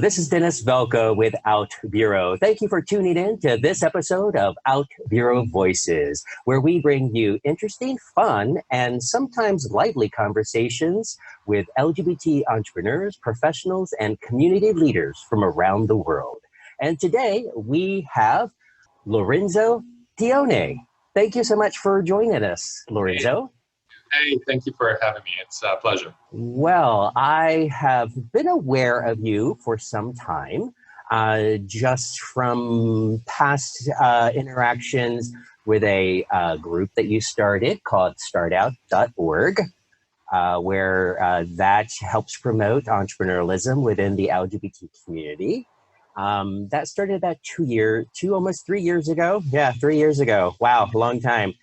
this is Dennis Velko with Out Bureau. Thank you for tuning in to this episode of Out Bureau Voices, where we bring you interesting, fun, and sometimes lively conversations with LGBT entrepreneurs, professionals, and community leaders from around the world. And today we have Lorenzo Thione. Thank you so much for joining us, Lorenzo. Hey, thank you for having me. It's a pleasure. Well, I have been aware of you for some time, just from past interactions with a group that you started called StartOut.org, where that helps promote entrepreneurialism within the LGBT community. That started about almost 3 years ago. Yeah, 3 years ago. Wow, a long time.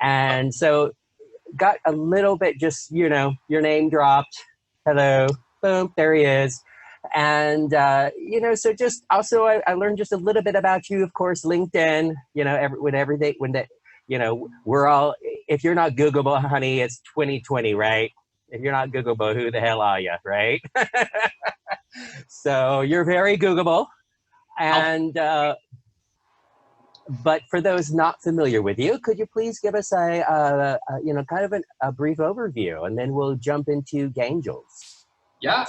And so got a little bit just, your name dropped. Hello, boom, there he is. And, so just also I learned just a little bit about you, of course, LinkedIn, we're all, if you're not Googleable, honey, it's 2020, right? If you're not Googleable, who the hell are you, right? So you're very Googleable. And, but for those not familiar with you, could you please give us a brief overview, and then we'll jump into Gaingles. Yeah.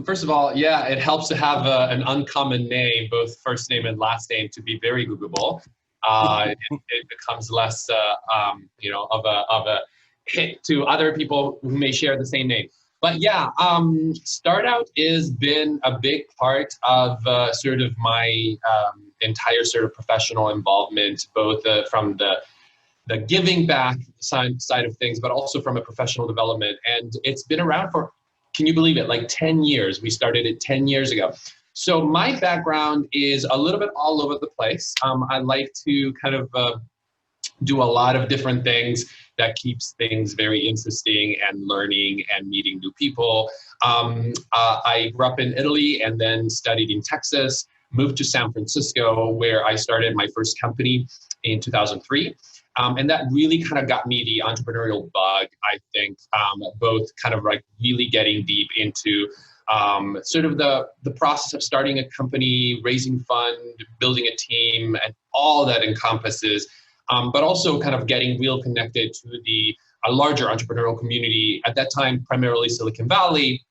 First of all, it helps to have an uncommon name, both first name and last name, to be very Googleable. It becomes less, of a hit to other people who may share the same name. But StartOut has been a big part of sort of my entire sort of professional involvement, both from the giving back side of things, but also from a professional development. And it's been around for, can you believe it, like 10 years. We started it 10 years ago. So my background is a little bit all over the place. I like to kind of do a lot of different things that keeps things very interesting and learning and meeting new people. I grew up in Italy and then studied in Texas, moved to San Francisco, where I started my first company in 2003. And that really kind of got me the entrepreneurial bug, I think, both kind of like really getting deep into sort of the process of starting a company, raising fund, building a team, and all that encompasses, but also kind of getting real connected to a larger entrepreneurial community, at that time, primarily Silicon Valley.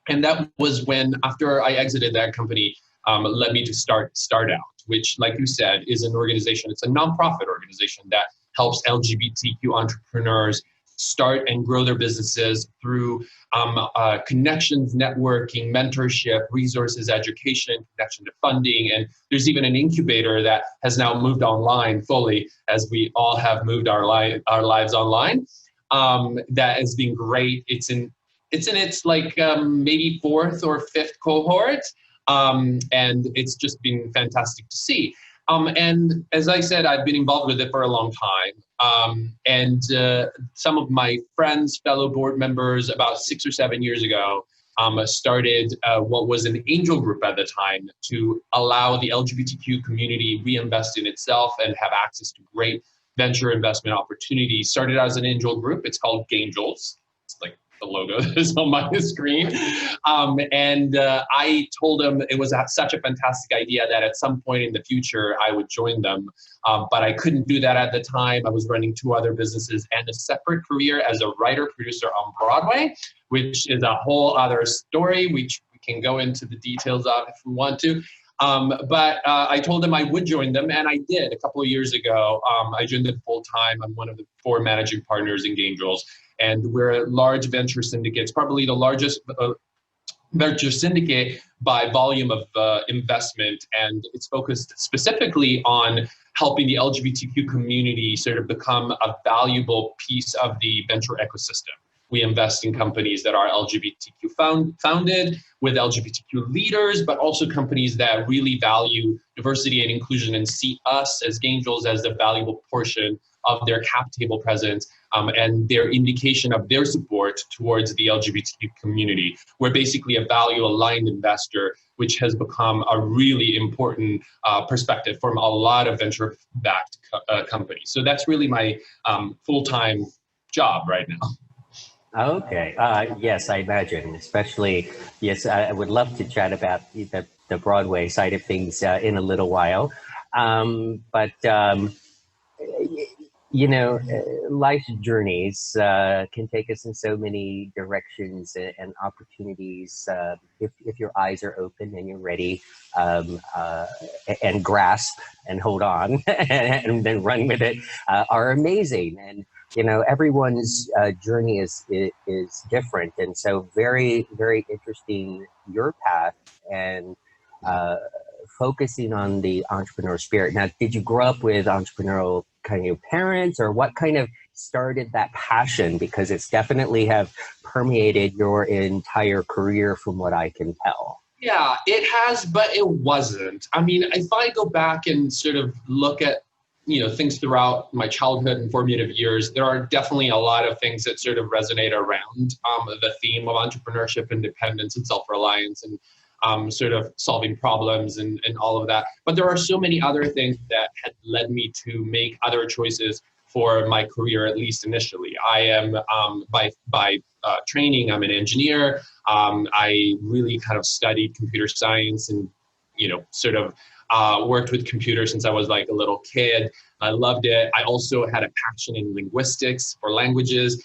And that was when, after I exited that company, led me to StartOut, which, like you said, is an organization. It's a nonprofit organization that helps LGBTQ entrepreneurs start and grow their businesses through connections, networking, mentorship, resources, education, connection to funding. And there's even an incubator that has now moved online fully, as we all have moved our lives online. That has been great. It's in its like maybe fourth or fifth cohort. And it's just been fantastic to see. And as I said, I've been involved with it for a long time. And some of my friends, fellow board members, about 6 or 7 years ago, started what was an angel group at the time to allow the LGBTQ community reinvest in itself and have access to great venture investment opportunities. Started as an angel group. It's called Gaingles. It's like the logo that is on my screen. I told them it was such a fantastic idea that at some point in the future, I would join them. But I couldn't do that at the time. I was running 2 other businesses and a separate career as a writer-producer on Broadway, which is a whole other story, which we can go into the details of if we want to. But I told them I would join them, and I did a couple of years ago. I joined them full time. I'm one of the 4 managing partners in Gaingles, and we're a large venture syndicate. It's probably the largest venture syndicate by volume of investment, and it's focused specifically on helping the LGBTQ community sort of become a valuable piece of the venture ecosystem. We invest in companies that are LGBTQ founded, with LGBTQ leaders, but also companies that really value diversity and inclusion and see us as Gaingles as a valuable portion of their cap table presence and their indication of their support towards the LGBTQ community. We're basically a value-aligned investor, which has become a really important perspective from a lot of venture-backed companies. So that's really my full-time job right now. Okay. Yes, I imagine. Especially, yes, I would love to chat about the Broadway side of things in a little while. But life's journeys can take us in so many directions and opportunities if your eyes are open and you're ready, and grasp and hold on and then run with it, are amazing. And everyone's journey is different, and so very, very interesting your path, and uh, focusing on the entrepreneur spirit. Now, did you grow up with entrepreneurial kind of parents, or what kind of started that passion? Because it's definitely have permeated your entire career from what I can tell. Yeah, it has, but it wasn't. I mean, if I go back and sort of look at, things throughout my childhood and formative years, there are definitely a lot of things that sort of resonate around the theme of entrepreneurship, independence, and self-reliance, and sort of solving problems and all of that. But there are so many other things that had led me to make other choices for my career, at least initially. I am by training, I'm an engineer. I really kind of studied computer science and, sort of worked with computers since I was like a little kid. I loved it. I also had a passion in linguistics for languages.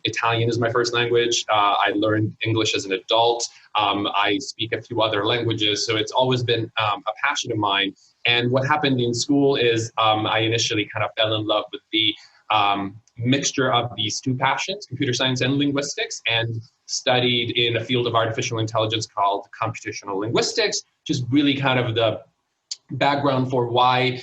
Italian is my first language. I learned English as an adult. I speak a few other languages, so it's always been a passion of mine. And what happened in school is I initially kind of fell in love with the mixture of these two passions, computer science and linguistics, and studied in a field of artificial intelligence called computational linguistics, which is really kind of the background for why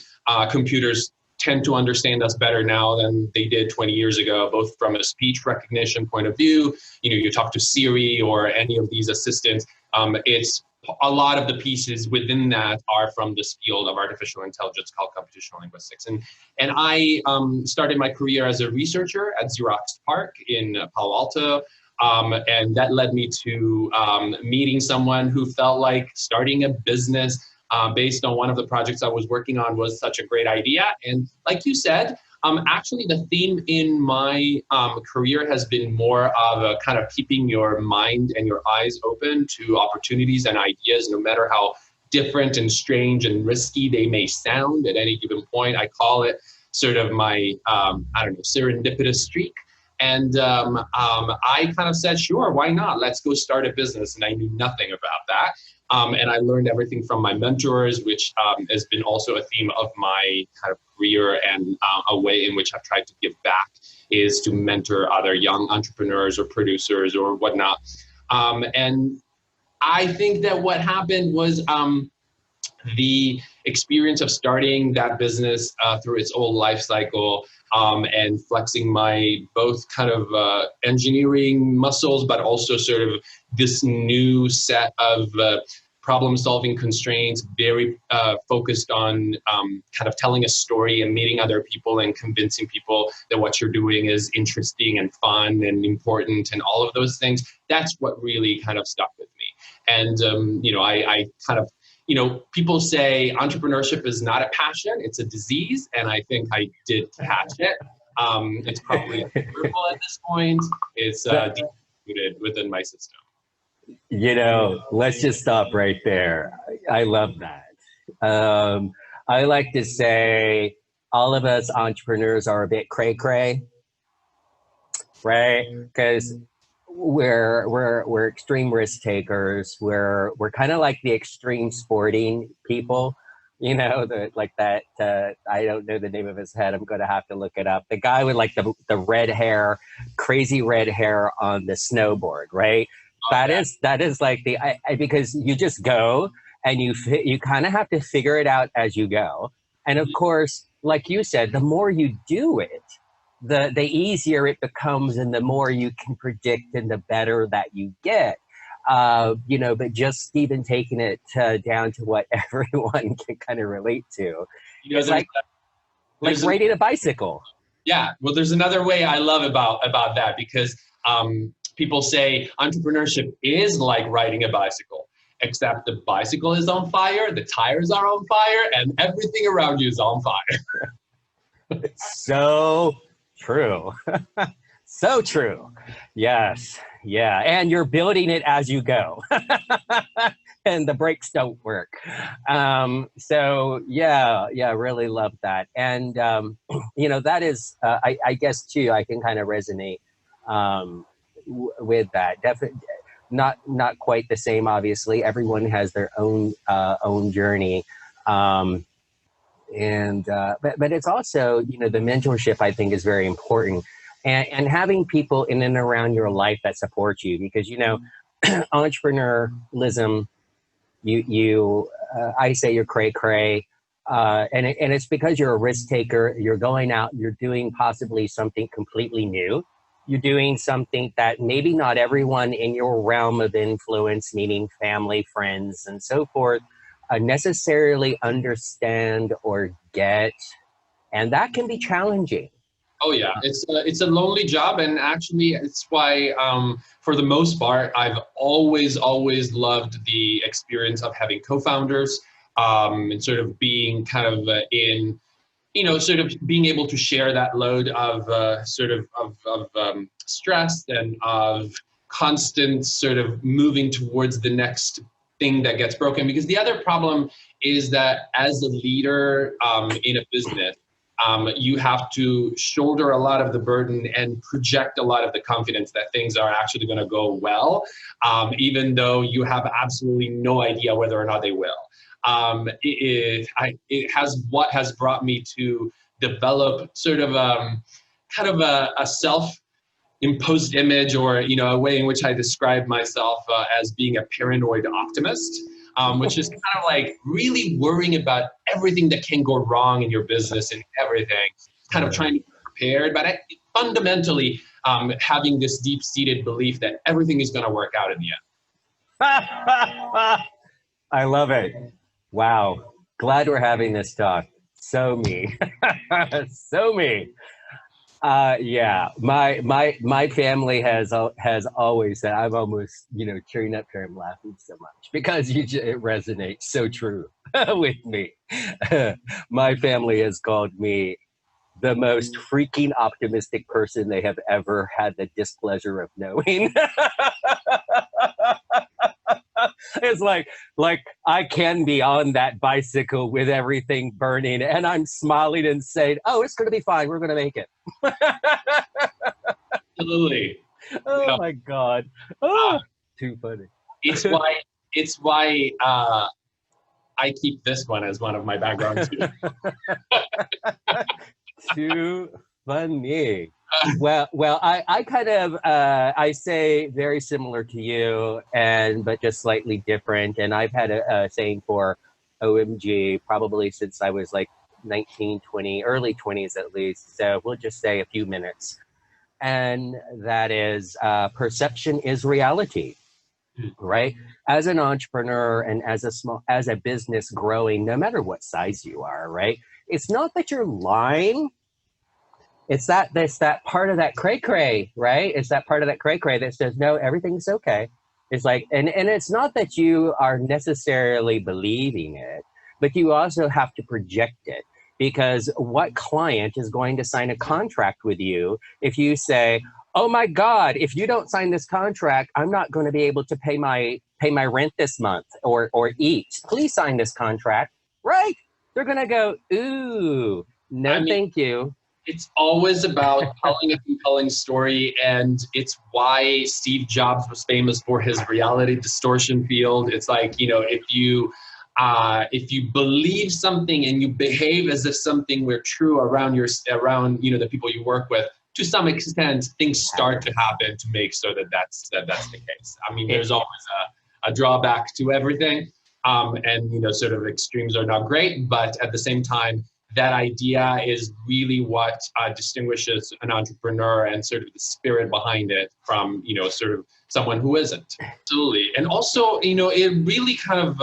computers tend to understand us better now than they did 20 years ago, both from a speech recognition point of view. You talk to Siri or any of these assistants, it's a lot of the pieces within that are from this field of artificial intelligence called computational linguistics. And I started my career as a researcher at Xerox PARC in Palo Alto. And that led me to meeting someone who felt like starting a business based on one of the projects I was working on was such a great idea. And like you said, actually the theme in my career has been more of a kind of keeping your mind and your eyes open to opportunities and ideas, no matter how different and strange and risky they may sound at any given point. I call it sort of my, serendipitous streak. And I kind of said, sure, why not? Let's go start a business. And I knew nothing about that. And I learned everything from my mentors, which has been also a theme of my kind of career, and a way in which I've tried to give back is to mentor other young entrepreneurs or producers or whatnot. And I think that what happened was the experience of starting that business through its whole life cycle, and flexing my both kind of engineering muscles, but also sort of this new set of problem-solving constraints, very focused on kind of telling a story and meeting other people and convincing people that what you're doing is interesting and fun and important and all of those things. That's what really kind of stuck with me. And, I kind of, people say entrepreneurship is not a passion, it's a disease. And I think I did catch it. It's probably curable at this point. It's deep-rooted within my system. Let's just stop right there. I love that. I like to say all of us entrepreneurs are a bit cray-cray, right? Because we're extreme risk takers. We're kind of like the extreme sporting people, like that. I don't know the name of his head. I'm going to have to look it up. The guy with like the red hair, crazy red hair on the snowboard, right? That is like because you just go and you kind of have to figure it out as you go. And of course, like you said, the more you do it, the easier it becomes, and the more you can predict and the better that you get. But just even taking it down to what everyone can kind of relate to. It's like riding a bicycle. Yeah, well, there's another way I love about that, because people say entrepreneurship is like riding a bicycle, except the bicycle is on fire, the tires are on fire, and everything around you is on fire. So true. So true. Yes. Yeah. And you're building it as you go. And the brakes don't work. So yeah, really love that. And, that is, I guess too, I can kind of resonate with that. Definitely not quite the same, obviously. Everyone has their own journey. But it's also, the mentorship, I think, is very important, and having people in and around your life that support you, because entrepreneurialism, I say you're cray cray, and it's because you're a risk taker. You're going out, you're doing possibly something completely new. You're doing something that maybe not everyone in your realm of influence, meaning family, friends, and so forth, necessarily understand or get, and that can be challenging. Oh yeah, it's a lonely job, and actually, it's why for the most part, I've always loved the experience of having co-founders, and sort of being kind of sort of being able to share that load of stress and of constant sort of moving towards the next thing that gets broken. Because the other problem is that as a leader in a business, you have to shoulder a lot of the burden and project a lot of the confidence that things are actually going to go well, even though you have absolutely no idea whether or not they will. It has brought me to develop sort of kind of a self-imposed image, or a way in which I describe myself as being a paranoid-optimist. Which is kind of like really worrying about everything that can go wrong in your business and everything, kind of trying to be prepared, but fundamentally having this deep-seated belief that everything is going to work out in the I love it. Wow. Glad we're having this talk. So me. So me. Yeah, my family has always said, I'm almost tearing up here, I'm laughing so much because it resonates so true with me. My family has called me the most freaking optimistic person they have ever had the displeasure of knowing. It's like I can be on that bicycle with everything burning, and I'm smiling and saying, "Oh, it's going to be fine. We're going to make it." Absolutely. Oh my God! Oh, too funny. It's why I keep this one as one of my backgrounds too. Too funny. Well, I kind of I say very similar to you, but just slightly different. And I've had a saying for OMG probably since I was like 19, 20, early 20s at least. So we'll just say a few minutes. And that is perception is reality, right? As an entrepreneur and as a business growing, no matter what size you are, right? It's not that you're lying. It's that part of that cray cray, right? It's that part of that cray cray that says, no, everything's okay. It's like, and it's not that you are necessarily believing it, but you also have to project it, because what client is going to sign a contract with you if you say, oh my God, if you don't sign this contract, I'm not going to be able to pay my rent this month or eat. Please sign this contract, right? They're going to go, ooh, no, thank you. It's always about telling a compelling story, and it's why Steve Jobs was famous for his reality distortion field. It's like, if you believe something and you behave as if something were true around the people you work with, to some extent, things start to happen to make sure that's the case. I mean, there's always a drawback to everything, and sort of extremes are not great, but at the same time, that idea is really what distinguishes an entrepreneur and sort of the spirit behind it from, sort of someone who isn't. Absolutely. And also, it really kind of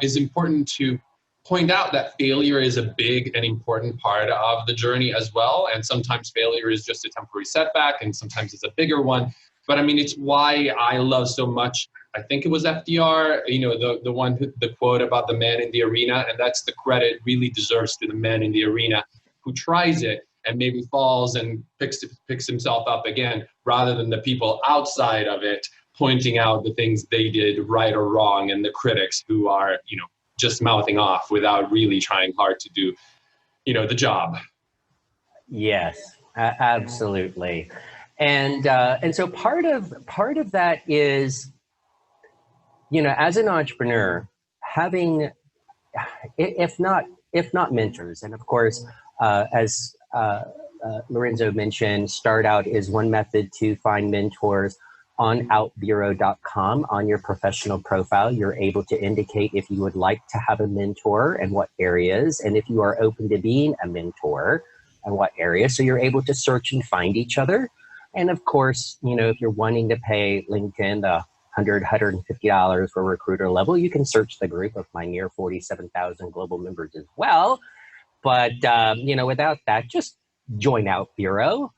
is important to point out that failure is a big and important part of the journey as well. And sometimes failure is just a temporary setback, and sometimes it's a bigger one. But I mean, it's why I love so much, I think it was FDR, the quote about the man in the arena, and that's the credit really deserves to the man in the arena who tries it. and maybe falls and picks himself up again, rather than the people outside of it pointing out the things they did right or wrong, and the critics who are, just mouthing off without really trying hard to do, the job. Yes, absolutely. And so part of that is, as an entrepreneur, having, if not mentors, and of course, as Lorenzo mentioned, StartOut is one method to find mentors. On outbureau.com, on your professional profile, you're able to indicate if you would like to have a mentor and what areas, and if you are open to being a mentor and what areas. So you're able to search and find each other. And of course, if you're wanting to pay LinkedIn the $150 for recruiter level, you can search the group of my near 47,000 global members as well. But, without that, just join Out Bureau.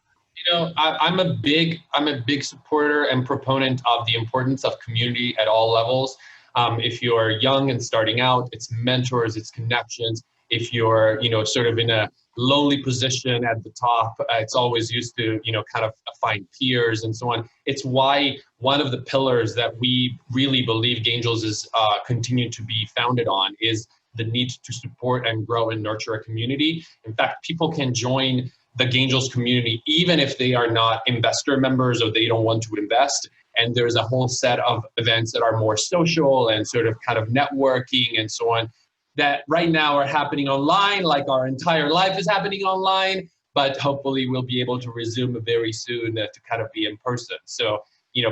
I'm a big supporter and proponent of the importance of community at all levels. If you're young and starting out, it's mentors, it's connections. If you're, sort of in a lonely position at the top, it's always used to, kind of find peers and so on. It's why one of the pillars that we really believe Gaingles is continuing to be founded on is the need to support and grow and nurture a community. In fact, people can join the Gaingles community even if they are not investor members or they don't want to invest. And there's a whole set of events that are more social and sort of kind of networking and so on that right now are happening online, like our entire life is happening online, but hopefully we'll be able to resume very soon to kind of be in person. So,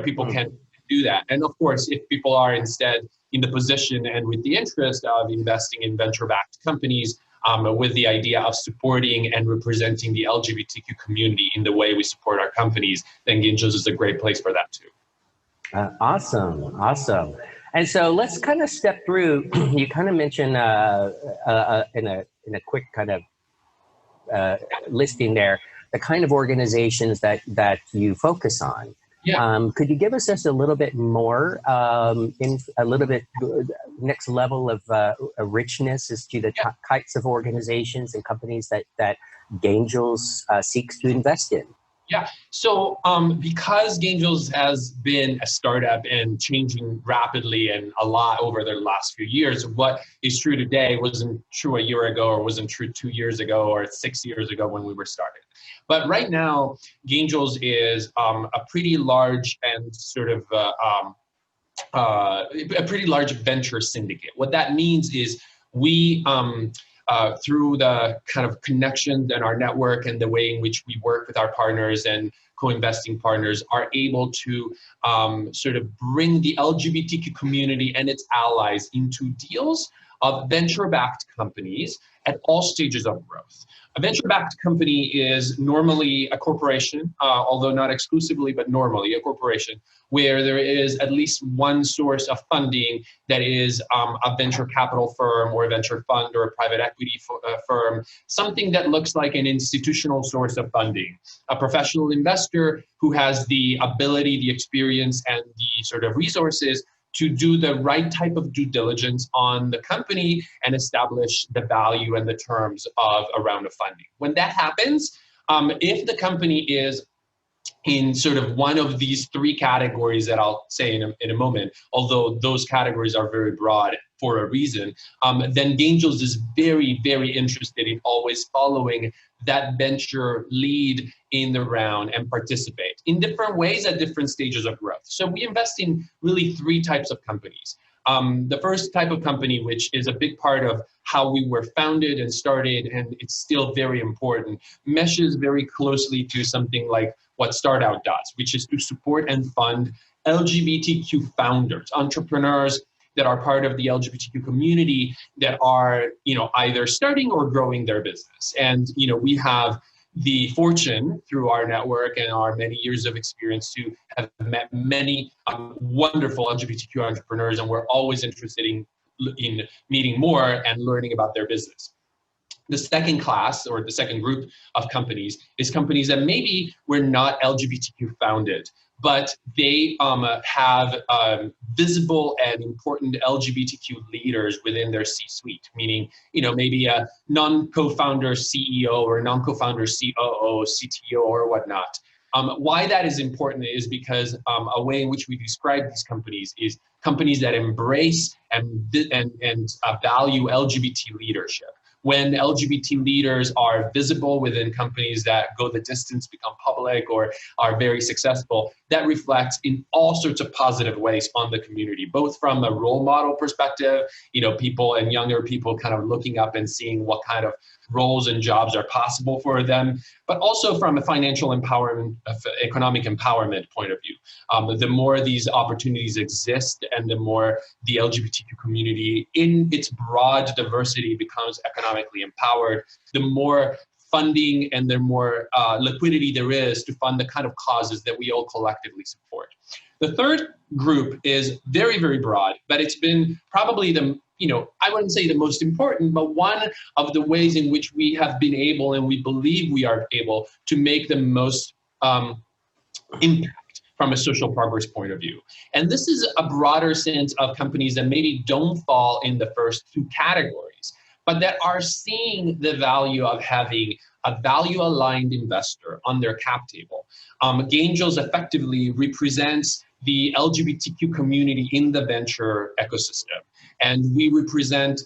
people can do that. And of course, if people are instead in the position and with the interest of investing in venture-backed companies, with the idea of supporting and representing the LGBTQ community in the way we support our companies, then Gaingles is a great place for that too. Awesome. And so let's kind of step through. You kind of mentioned in a quick kind of listing there the kind of organizations that you focus on. Yeah. Could you give us just a little bit more, in a little bit next level of richness as to the types of organizations and companies that Gaingles seeks to invest in? Yeah. So because Gaingles has been a startup and changing rapidly and a lot over the last few years, what is true today wasn't true a year ago or wasn't true 2 years ago or 6 years ago when we were started. But right now, Gaingles is a pretty large and sort of a pretty large venture syndicate. What that means is we through the kind of connections and our network and the way in which we work with our partners and co-investing partners are able to sort of bring the LGBTQ community and its allies into deals of venture-backed companies at all stages of growth. A venture-backed company is normally a corporation, although not exclusively, but normally a corporation, where there is at least one source of funding that is a venture capital firm or a venture fund or a private equity firm, something that looks like an institutional source of funding, a professional investor who has the ability, the experience, and the sort of resources to do the right type of due diligence on the company and establish the value and the terms of a round of funding. When that happens, if the company is in sort of one of these three categories that I'll say in a moment, although those categories are very broad for a reason, then Gaingles is very, very interested in always following that venture lead in the round and participate in different ways at different stages of growth. So we invest in really three types of companies. The first type of company, which is a big part of how we were founded and started, and it's still very important, meshes very closely to something like what StartOut does, which is to support and fund LGBTQ founders, entrepreneurs that are part of the LGBTQ community that are, either starting or growing their business. And, we have the fortune through our network and our many years of experience to have met many wonderful LGBTQ entrepreneurs, and we're always interested in meeting more and learning about their business. The second class, or the second group of companies, is companies that maybe were not LGBTQ founded, but they have visible and important LGBTQ leaders within their C-suite, meaning, maybe a non-co-founder CEO or non-co-founder COO, CTO, or whatnot. Why that is important is because a way in which we describe these companies is companies that embrace and value LGBT leadership. When LGBT leaders are visible within companies that go the distance, become public, or are very successful, that reflects in all sorts of positive ways on the community, both from a role model perspective, people and younger people kind of looking up and seeing what kind of roles and jobs are possible for them, but also from a financial empowerment, economic empowerment point of view. The more these opportunities exist and the more the LGBTQ community in its broad diversity becomes economically empowered, the more funding and the more liquidity there is to fund the kind of causes that we all collectively support. The third group is very, very broad, but it's been probably I wouldn't say the most important, but one of the ways in which we have been able, and we believe we are able, to make the most impact from a social progress point of view. And this is a broader sense of companies that maybe don't fall in the first two categories, but that are seeing the value of having a value-aligned investor on their cap table. Gaingles effectively represents the LGBTQ community in the venture ecosystem. And we represent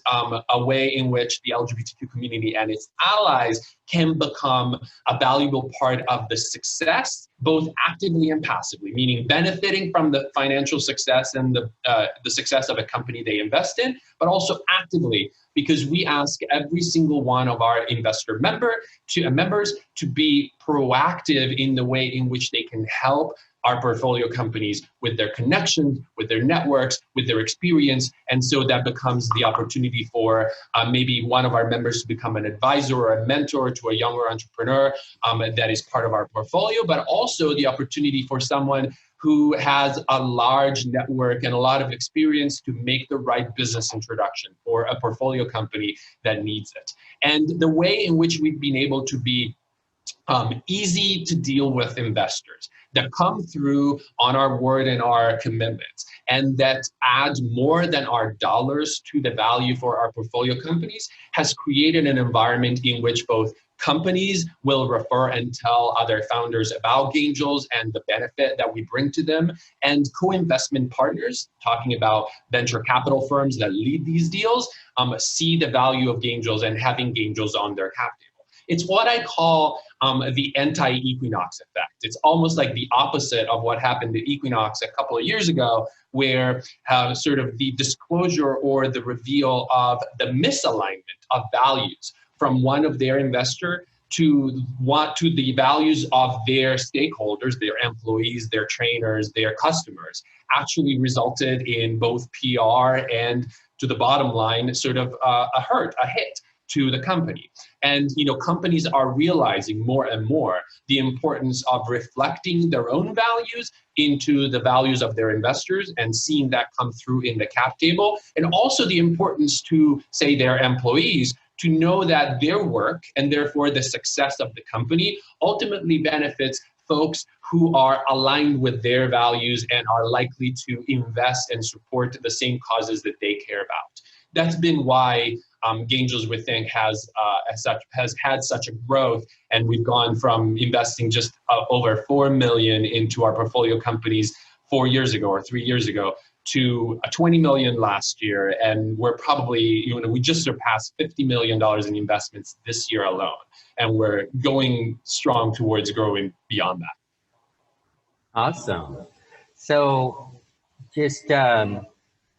a way in which the LGBTQ community and its allies can become a valuable part of the success, both actively and passively, meaning benefiting from the financial success and the success of a company they invest in, but also actively, because we ask every single one of our investor members to be proactive in the way in which they can help our portfolio companies with their connections, with their networks, with their experience. And so that becomes the opportunity for maybe one of our members to become an advisor or a mentor to a younger entrepreneur that is part of our portfolio, but also the opportunity for someone who has a large network and a lot of experience to make the right business introduction for a portfolio company that needs it. And the way in which we've been able to be easy to deal with investors that come through on our word and our commitments, and that adds more than our dollars to the value for our portfolio companies, has created an environment in which both companies will refer and tell other founders about Gaingles and the benefit that we bring to them, and co-investment partners, talking about venture capital firms that lead these deals, see the value of Gaingles and having Gaingles on their cap table. It's what I call the anti-Equinox effect. It's almost like the opposite of what happened to Equinox a couple of years ago, where sort of the disclosure or the reveal of the misalignment of values from one of their investor to the values of their stakeholders, their employees, their trainers, their customers, actually resulted in both PR and, to the bottom line, sort of a hit to the company. And companies are realizing more and more the importance of reflecting their own values into the values of their investors and seeing that come through in the cap table, and also the importance to, say, their employees to know that their work and therefore the success of the company ultimately benefits folks who are aligned with their values and are likely to invest and support the same causes that they care about. That's been why Gaingles, we think, has had such a growth, and we've gone from investing just over 4 million into our portfolio companies 4 years ago or 3 years ago to 20 million last year, and we're probably, we just surpassed $50 million in investments this year alone, and we're going strong towards growing beyond that. Awesome. So just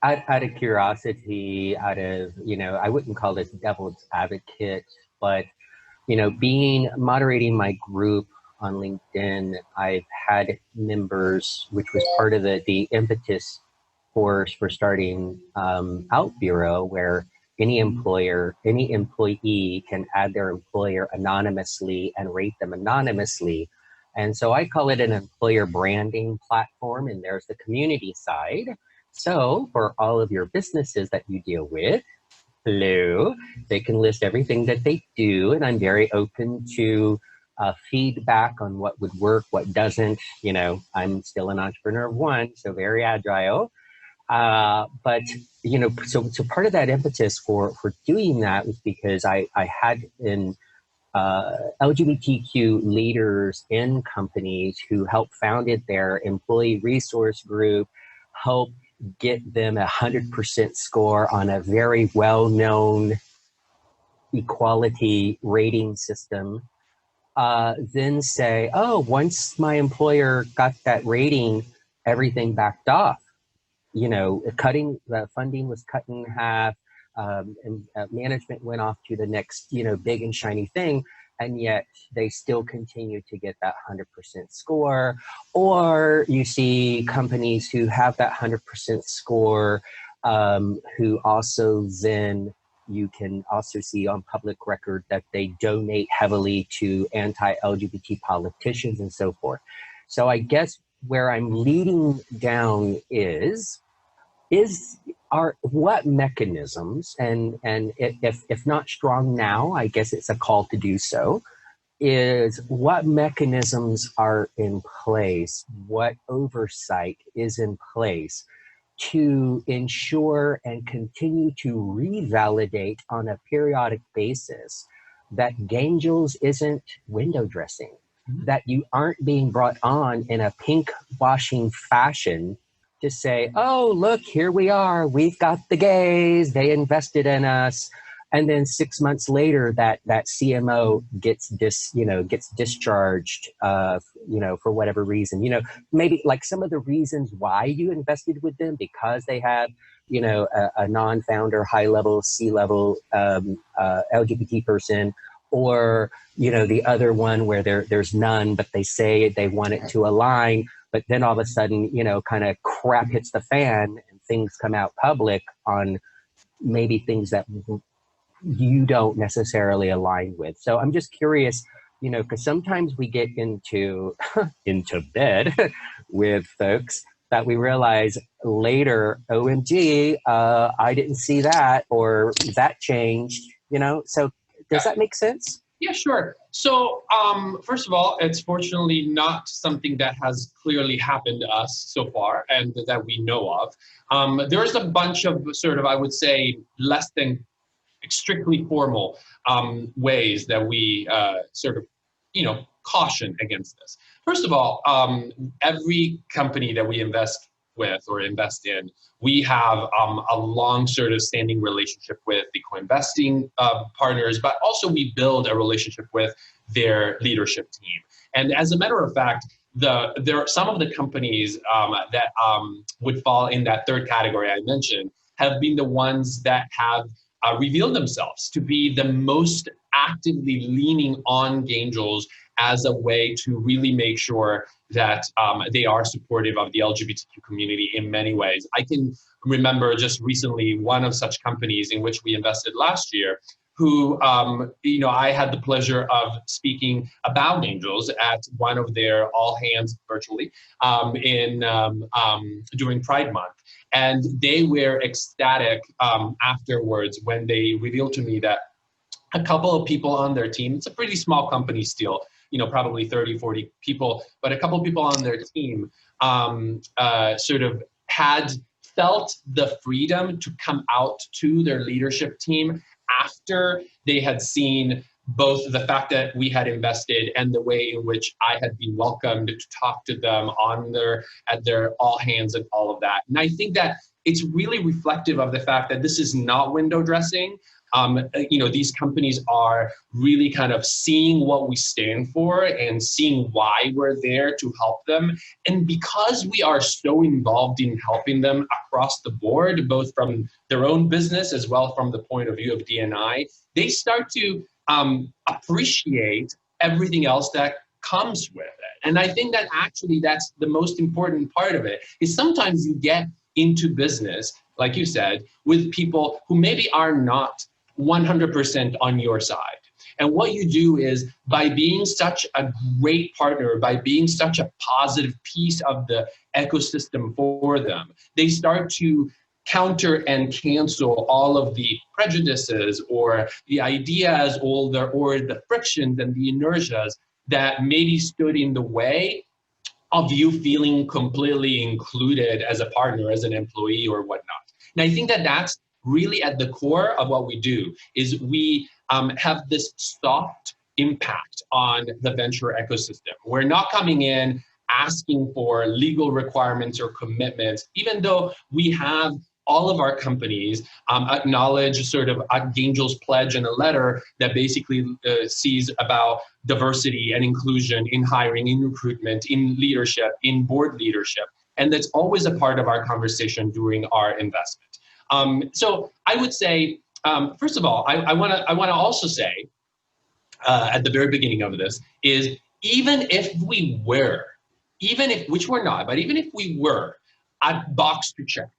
out of curiosity, I wouldn't call this devil's advocate, but, moderating my group on LinkedIn, I've had members, which was part of the impetus for starting Out Bureau, where any employee can add their employer anonymously and rate them anonymously. And so I call it an employer branding platform, and there's the community side. So for all of your businesses that you deal with, hello, they can list everything that they do, and I'm very open to feedback on what would work, what doesn't. You know, I'm still an entrepreneur of one, so very agile. But you know, so part of that impetus for doing that was because I had in LGBTQ leaders in companies who helped founded their employee resource group, help get them 100% score on a very well-known equality rating system, then say, oh, once my employer got that rating, everything backed off. You know, cutting the funding was cut in half, and management went off to the next, you know, big and shiny thing, and yet they still continue to get that 100% score. Or you see companies who have that 100% score, who also then you can also see on public record that they donate heavily to anti-LGBT politicians and so forth. So I guess where I'm leading down is what mechanisms, and if not strong now, I guess it's a call to do so, is what mechanisms are in place, what oversight is in place to ensure and continue to revalidate on a periodic basis that Gaingles isn't window dressing, that you aren't being brought on in a pinkwashing fashion to say, oh, look, here we are, we've got the gays, they invested in us. And then 6 months later, that CMO gets discharged, for whatever reason. You know, maybe like some of the reasons why you invested with them, because they have, you know, a non-founder, high-level, C-level LGBT person, or, you know, the other one where there's none, but they say they want it to align, but then all of a sudden, you know, kind of crap hits the fan and things come out public on maybe things that you don't necessarily align with. So I'm just curious, you know, because sometimes we get into bed with folks that we realize later, OMG, I didn't see that, or that changed, you know? So does that make sense? Yeah, sure. So first of all, it's fortunately not something that has clearly happened to us so far and that we know of. There's a bunch of sort of, I would say, less than strictly formal ways that we sort of, you know, caution against this. First of all, every company that we invest with or invest in, we have a long sort of standing relationship with the co-investing partners, but also we build a relationship with their leadership team. And as a matter of fact, there are some of the companies that would fall in that third category I mentioned have been the ones that have revealed themselves to be the most actively leaning on Gaingles as a way to really make sure that they are supportive of the LGBTQ community in many ways. I can remember just recently one of such companies in which we invested last year, who, you know, I had the pleasure of speaking about Gaingles at one of their all hands virtually during Pride Month. And they were ecstatic afterwards when they revealed to me that a couple of people on their team, it's a pretty small company still, you know, probably 30, 40 people, but a couple of people on their team sort of had felt the freedom to come out to their leadership team after they had seen both the fact that we had invested and the way in which I had been welcomed to talk to them at their all hands and all of that. And I think that it's really reflective of the fact that this is not window dressing. You know, these companies are really kind of seeing what we stand for and seeing why we're there to help them. And because we are so involved in helping them across the board, both from their own business as well from the point of view of D&I, they start to appreciate everything else that comes with it. And I think that actually that's the most important part of it, is sometimes you get into business, like you said, with people who maybe are not 100% on your side. And what you do is, by being such a great partner, by being such a positive piece of the ecosystem for them, they start to counter and cancel all of the prejudices or the ideas or the frictions and the inertias that maybe stood in the way of you feeling completely included as a partner, as an employee or whatnot. And I think that that's really at the core of what we do, is we have this soft impact on the venture ecosystem. We're not coming in asking for legal requirements or commitments, even though we have all of our companies acknowledge sort of a Gaingles pledge in a letter that basically sees about diversity and inclusion in hiring, in recruitment, in leadership, in board leadership. And that's always a part of our conversation during our investment. So I would say, first of all, I want to also say at the very beginning of this is, even if we were, which we're not, but even if we were a box to check,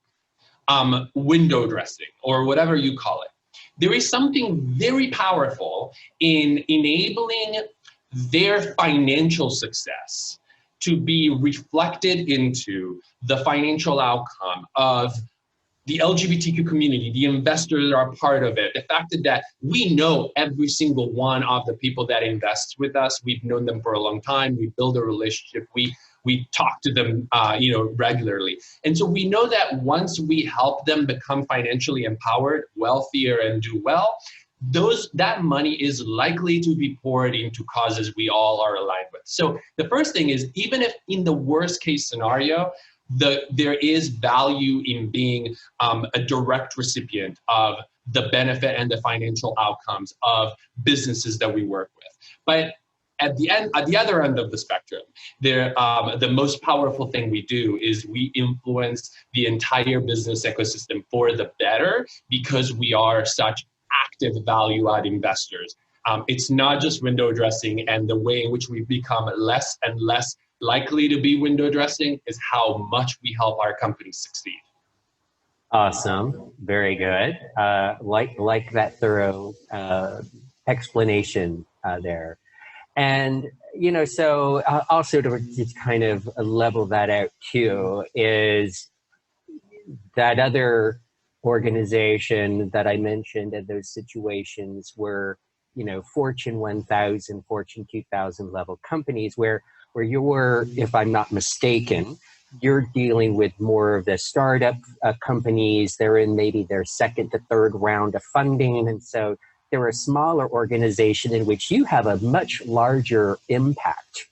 window dressing or whatever you call it, there is something very powerful in enabling their financial success to be reflected into the financial outcome of the LGBTQ community, the investors that are part of it, the fact that we know every single one of the people that invest with us. We've known them for a long time. We build a relationship. We talk to them, regularly. And so we know that once we help them become financially empowered, wealthier, and do well, that money is likely to be poured into causes we all are aligned with. So the first thing is, even if in the worst case scenario, there is value in being a direct recipient of the benefit and the financial outcomes of businesses that we work with. But at the other end of the spectrum, the most powerful thing we do is we influence the entire business ecosystem for the better, because we are such active value-add investors. It's not just window dressing, and the way in which we become less and less likely to be window dressing is how much we help our companies succeed. Awesome. Very good. Like that thorough explanation there. And, so also to just kind of level that out too, is that other organization that I mentioned in those situations were, Fortune 1000, Fortune 2000 level companies where you're, if I'm not mistaken, you're dealing with more of the startup companies. They're in maybe their second to third round of funding. And so they're a smaller organization in which you have a much larger impact.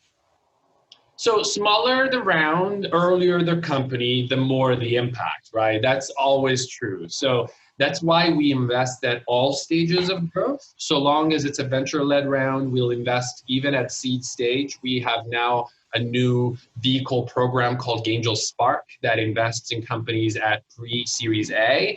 So smaller the round, earlier the company, the more the impact, right? That's always true. So that's why we invest at all stages of growth. So long as it's a venture-led round, we'll invest even at seed stage. We have now a new vehicle program called Gaingles Spark that invests in companies at pre-Series A,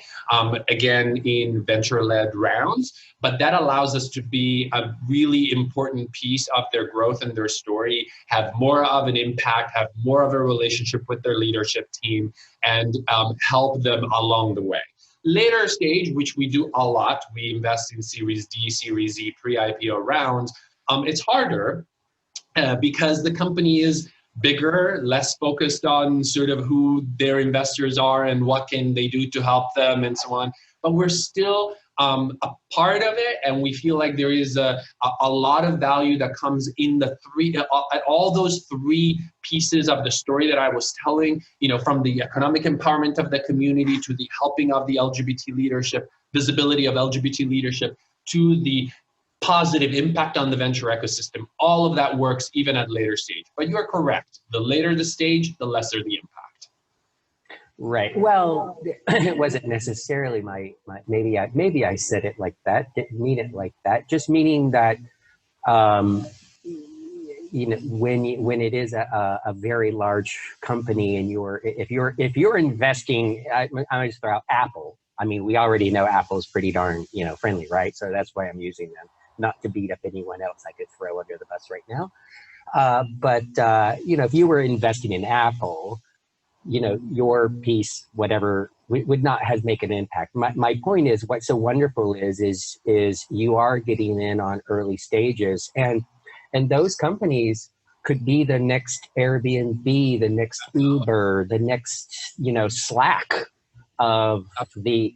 again, in venture-led rounds. But that allows us to be a really important piece of their growth and their story, have more of an impact, have more of a relationship with their leadership team, and help them along the way. Later stage, which we do a lot, we invest in Series D, Series E, pre-IPO rounds. It's harder because the company is bigger, less focused on sort of who their investors are and what can they do to help them and so on. But we're still a part of it, and we feel like there is a lot of value that comes in the all those three pieces of the story that I was telling, from the economic empowerment of the community to the helping of the LGBT leadership, visibility of LGBT leadership, to the positive impact on the venture ecosystem. All of that works even at later stage. But you are correct. The later the stage, the lesser the impact. Right. Well, it wasn't necessarily my maybe I said it like that. Didn't mean it like that. Just meaning that when it is a very large company and if you're investing, I just throw out Apple. I mean, we already know Apple's pretty darn friendly, right? So that's why I'm using them. Not to beat up anyone else I could throw under the bus right now. But if you were investing in Apple, your piece, whatever, would not have make an impact. My point is, what's so wonderful is you are getting in on early stages, and those companies could be the next Airbnb, the next Uber, the next Slack of the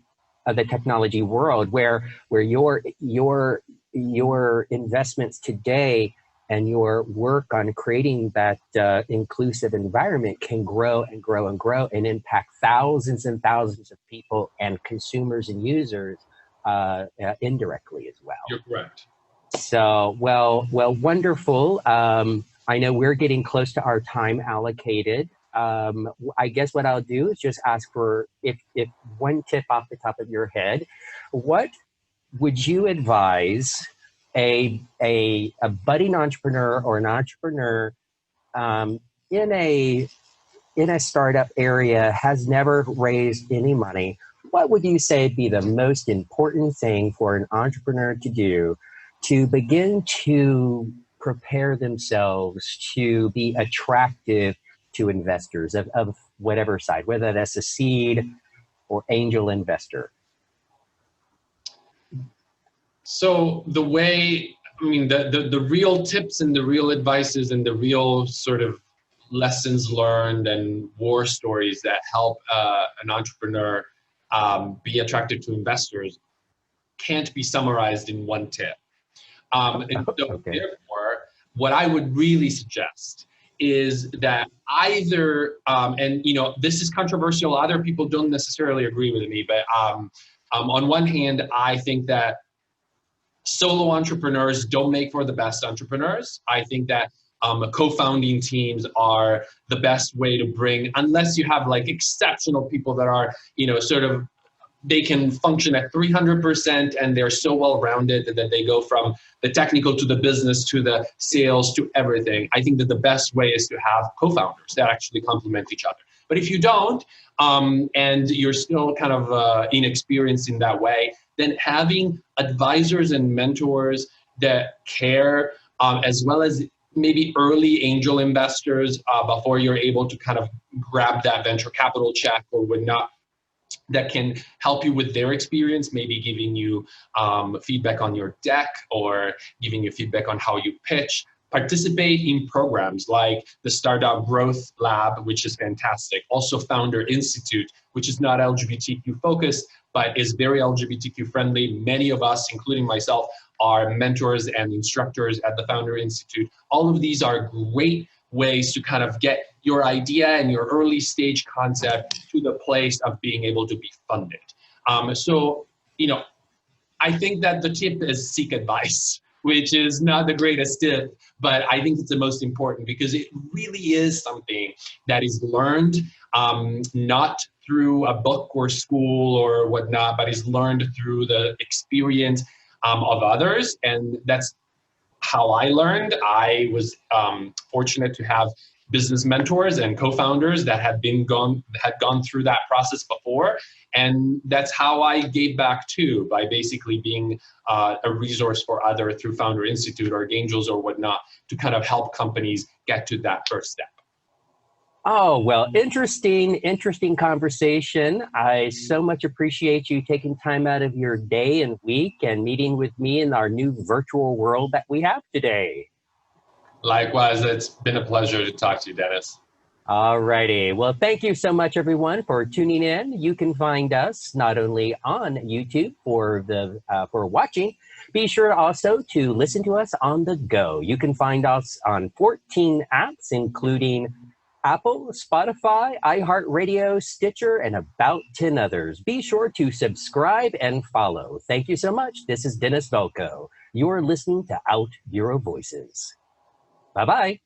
technology world, where your investments today and your work on creating that inclusive environment can grow and grow and grow and impact thousands and thousands of people and consumers and users indirectly as well. You're correct. So, well, wonderful. I know we're getting close to our time allocated. I guess what I'll do is just ask for if one tip off the top of your head, what would you advise a budding entrepreneur or an entrepreneur in a startup area has never raised any money? What would you say be the most important thing for an entrepreneur to do to begin to prepare themselves to be attractive to investors of whatever side, whether that's a seed or angel investor? So the way, I mean, the real tips and the real advices and the real sort of lessons learned and war stories that help an entrepreneur be attracted to investors can't be summarized in one tip. And so Okay. therefore, what I would really suggest is that either, and you know, this is controversial, other people don't necessarily agree with me, but on one hand, I think that solo entrepreneurs don't make for the best entrepreneurs. I think that co-founding teams are the best way to bring, unless you have like exceptional people that are, you know, sort of, they can function at 300% and they're so well-rounded that they go from the technical to the business to the sales to everything. I think that the best way is to have co-founders that actually complement each other. But if you don't, and you're still kind of inexperienced in that way, then having advisors and mentors that care, as well as maybe early angel investors before you're able to kind of grab that venture capital check or whatnot, that can help you with their experience, maybe giving you feedback on your deck or giving you feedback on how you pitch. Participate in programs like the StartOut Growth Lab, which is fantastic. Also Founder Institute, which is not LGBTQ focused, but is very LGBTQ friendly. Many of us, including myself, are mentors and instructors at the Founder Institute. All of these are great ways to kind of get your idea and your early stage concept to the place of being able to be funded. So, you know, I think that the tip is seek advice, which is not the greatest tip, but I think it's the most important because it really is something that is learned, not through a book or school or whatnot, but is learned through the experience of others. And that's how I learned. I was fortunate to have business mentors and co-founders that had gone through that process before, and that's how I gave back too, by basically being a resource for other through Founder Institute or Gaingles or whatnot to kind of help companies get to that first step. Oh, well, interesting conversation. I so much appreciate you taking time out of your day and week and meeting with me in our new virtual world that we have today. Likewise, it's been a pleasure to talk to you, Dennis. All righty. Well, thank you so much, everyone, for tuning in. You can find us not only on YouTube for watching, be sure also to listen to us on the go. You can find us on 14 apps, including Apple, Spotify, iHeartRadio, Stitcher, and about 10 others. Be sure to subscribe and follow. Thank you so much. This is Dennis Velko. You're listening to Out Your Voices. Bye-bye.